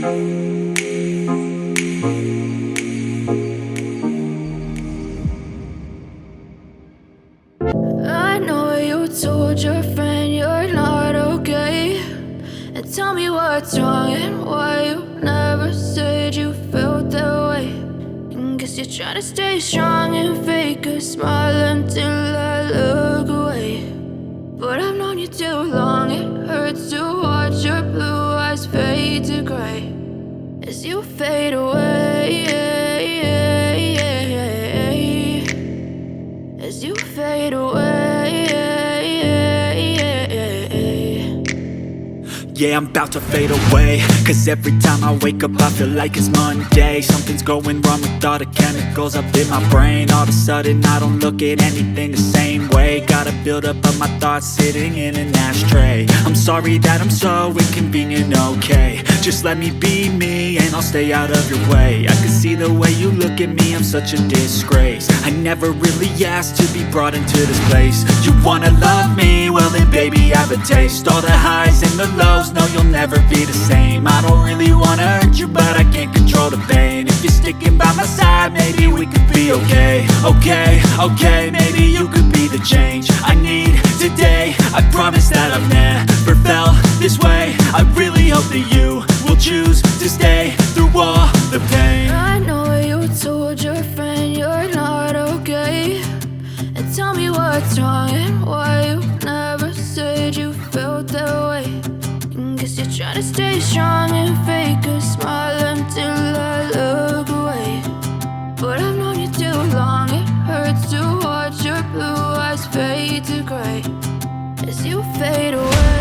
I know you told your friend you're not okay, and tell me what's wrong and why you never said you felt that way. And guess you're trying to stay strong and fake a smile until I look away. But I've known you too long, it hurts to watch your blue eyes fade to gray as you fade away, as you fade away. Yeah, I'm about to fade away, cause every time I wake up I feel like it's Monday. Something's going wrong with all the chemicals up in my brain. All of a sudden I don't look at anything the same way. Gotta build up of my thoughts sitting in an ashtray. I'm sorry that I'm so inconvenient, okay. Just let me be me and I'll stay out of your way. I can see the way you look at me, I'm such a disgrace. I never really asked to be brought into this place. You wanna love me? Well then baby I have a taste. All the highs and the lows, no you'll never be the same. I don't really wanna hurt you but I can't control the pain. If you're sticking by my side maybe we could be okay. Okay, maybe you could be the change I need today. I promise that I've never felt this way. I really hope that you will choose to stay through all the pain. I know you told your friend you're not okay, and tell me what's wrong and why you never said you felt that way. And guess you're trying to stay strong and fake a smile until I look away. But I've known you too long, it hurts to watch your blue eyes fade to gray as you fade away.